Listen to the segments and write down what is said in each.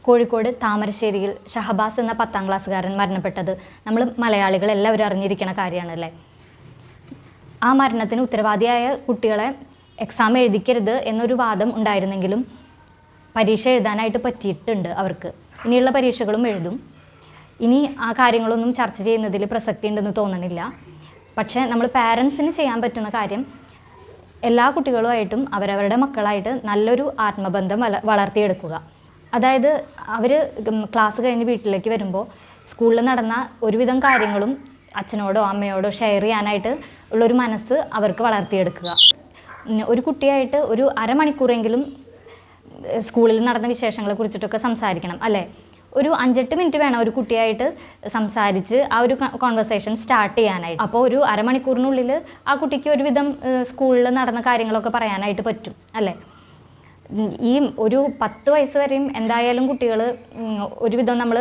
കോഴിക്കോട് താമരശ്ശേരിയിൽ ഷഹബാസ് എന്ന 10ാം ക്ലാസ്സുകാരൻ മരണപ്പെട്ടത് നമ്മൾ മലയാളികൾ എല്ലാവരും അറിഞ്ഞിരിക്കുന്ന കാര്യമാണല്ലേ. ആ മരണത്തിന് ഉത്തരവാദിയായ കുട്ടികളെ എക്സാം എഴുതിക്കരുത് എന്നൊരു വാദം ഉണ്ടായിരുന്നെങ്കിലും പരീക്ഷ എഴുതാനായിട്ട് പറ്റിയിട്ടുണ്ട് അവർക്ക്. ഇനിയുള്ള പരീക്ഷകളും എഴുതും. ഇനി ആ കാര്യങ്ങളൊന്നും ചർച്ച ചെയ്യുന്നതിൽ പ്രസക്തി ഉണ്ടെന്ന് തോന്നണില്ല. പക്ഷേ നമ്മൾ പാരൻസിന് ചെയ്യാൻ പറ്റുന്ന കാര്യം എല്ലാ കുട്ടികളുമായിട്ടും അവരവരുടെ മക്കളായിട്ട് നല്ലൊരു ആത്മബന്ധം വളർത്തിയെടുക്കുക. അതായത് അവർ ക്ലാസ് കഴിഞ്ഞ് വീട്ടിലേക്ക് വരുമ്പോൾ സ്കൂളിൽ നടന്ന ഒരുവിധം കാര്യങ്ങളും അച്ഛനോടോ അമ്മയോടോ ഷെയർ ചെയ്യാനായിട്ട് ഉള്ളൊരു മനസ്സ് അവർക്ക് വളർത്തിയെടുക്കുക. ഒരു കുട്ടിയായിട്ട് ഒരു അരമണിക്കൂറെങ്കിലും സ്കൂളിൽ നടന്ന വിശേഷങ്ങളെ കുറിച്ചിട്ടൊക്കെ സംസാരിക്കണം അല്ലേ. ഒരു 5-8 മിനിറ്റ് വേണം ഒരു കുട്ടിയായിട്ട് സംസാരിച്ച് ആ ഒരു കോൺവെർസേഷൻ സ്റ്റാർട്ട് ചെയ്യാനായിട്ട്. അപ്പോൾ ഒരു അരമണിക്കൂറിനുള്ളിൽ ആ കുട്ടിക്ക് ഒരുവിധം സ്കൂളിൽ നടന്ന കാര്യങ്ങളൊക്കെ പറയാനായിട്ട് പറ്റും അല്ലേ. ഈ ഒരു 10 വയസ്സ് വരെയും എന്തായാലും കുട്ടികൾ ഒരുവിധം നമ്മൾ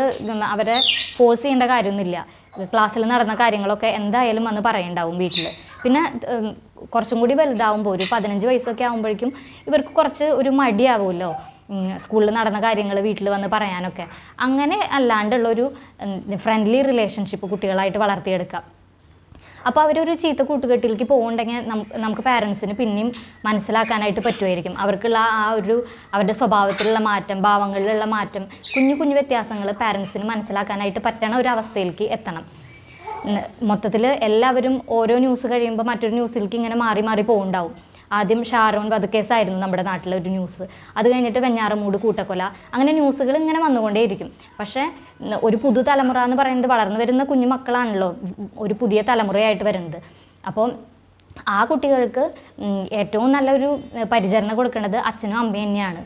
അവരെ ഫോഴ്സ് ചെയ്യേണ്ട കാര്യമൊന്നുമില്ല. ക്ലാസ്സിൽ നടന്ന കാര്യങ്ങളൊക്കെ എന്തായാലും വന്ന് പറയണ്ടാവും വീട്ടിൽ. പിന്നെ കുറച്ചും കൂടി വലുതാവുമ്പോൾ ഒരു 15 വയസ്സൊക്കെ ആകുമ്പോഴേക്കും ഇവർക്ക് കുറച്ച് ഒരു മടിയാവുമല്ലോ സ്കൂളിൽ നടന്ന കാര്യങ്ങൾ വീട്ടിൽ വന്ന് പറയാനൊക്കെ. അങ്ങനെ അല്ലാണ്ടുള്ളൊരു ഫ്രണ്ട്ലി റിലേഷൻഷിപ്പ് കുട്ടികളായിട്ട് വളർത്തിയെടുക്കാം. അപ്പോൾ അവരൊരു ചീത്ത കൂട്ടുകെട്ടിലേക്ക് പോകുന്നുണ്ടെങ്കിൽ നമുക്ക് പാരൻസിന് പിന്നെയും മനസ്സിലാക്കാനായിട്ട് പറ്റുമായിരിക്കും. അവർക്കുള്ള ആ ഒരു അവരുടെ സ്വഭാവത്തിലുള്ള മാറ്റം, ഭാവങ്ങളിലുള്ള മാറ്റം, കുഞ്ഞു കുഞ്ഞു വ്യത്യാസങ്ങൾ പാരൻസിന് മനസ്സിലാക്കാനായിട്ട് പറ്റണ ഒരു അവസ്ഥയിലേക്ക് എത്തണം. മൊത്തത്തിൽ എല്ലാവരും ഓരോ ന്യൂസ് കഴിയുമ്പോൾ മറ്റൊരു ന്യൂസിലേക്ക് ഇങ്ങനെ മാറി മാറി പോകുന്നുണ്ടാവും. ആദ്യം ഷാരോൺ വധക്കേസായിരുന്നു നമ്മുടെ നാട്ടിലെ ഒരു ന്യൂസ്. അത് കഴിഞ്ഞിട്ട് വെഞ്ഞാറമൂട് കൂട്ടക്കൊല, അങ്ങനെ ന്യൂസുകൾ ഇങ്ങനെ വന്നുകൊണ്ടേയിരിക്കും. പക്ഷേ ഒരു പുതുതലമുറ എന്ന് പറയുന്നത് വളർന്നു വരുന്ന കുഞ്ഞു മക്കളാണല്ലോ ഒരു പുതിയ തലമുറയായിട്ട് വരുന്നത്. അപ്പോൾ ആ കുട്ടികൾക്ക് ഏറ്റവും നല്ലൊരു പരിചരണം കൊടുക്കേണ്ടത് അച്ഛനും അമ്മയും തന്നെയാണ്.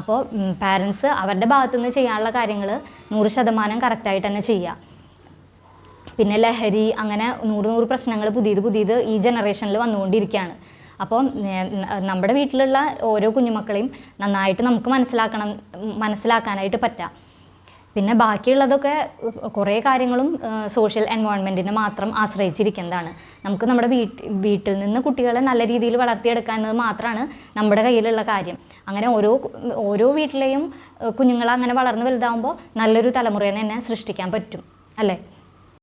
അപ്പോൾ പാരൻസ് അവരുടെ ഭാഗത്തുനിന്ന് ചെയ്യാനുള്ള കാര്യങ്ങൾ 100% കറക്റ്റായിട്ട് തന്നെ ചെയ്യുക. പിന്നെ ലഹരി, അങ്ങനെ 100 പ്രശ്നങ്ങൾ പുതിയത് ഈ ജനറേഷനിൽ വന്നുകൊണ്ടിരിക്കുകയാണ്. അപ്പോൾ നമ്മുടെ വീട്ടിലുള്ള ഓരോ കുഞ്ഞുമക്കളെയും നന്നായിട്ട് നമുക്ക് മനസ്സിലാക്കാനായിട്ട് പറ്റാം. പിന്നെ ബാക്കിയുള്ളതൊക്കെ കുറേ കാര്യങ്ങളും സോഷ്യൽ എൻവയോൺമെൻറ്റിനെ മാത്രം ആശ്രയിച്ചിരിക്കുന്നതാണ്. നമുക്ക് നമ്മുടെ വീട്ടിൽ നിന്ന് കുട്ടികളെ നല്ല രീതിയിൽ വളർത്തിയെടുക്കുക എന്നത് മാത്രമാണ് നമ്മുടെ കയ്യിലുള്ള കാര്യം. അങ്ങനെ ഓരോ വീട്ടിലെയും കുഞ്ഞുങ്ങളെ അങ്ങനെ വളർന്ന് വലുതാവുമ്പോൾ നല്ലൊരു തലമുറയെ തന്നെ സൃഷ്ടിക്കാൻ പറ്റും അല്ലേ.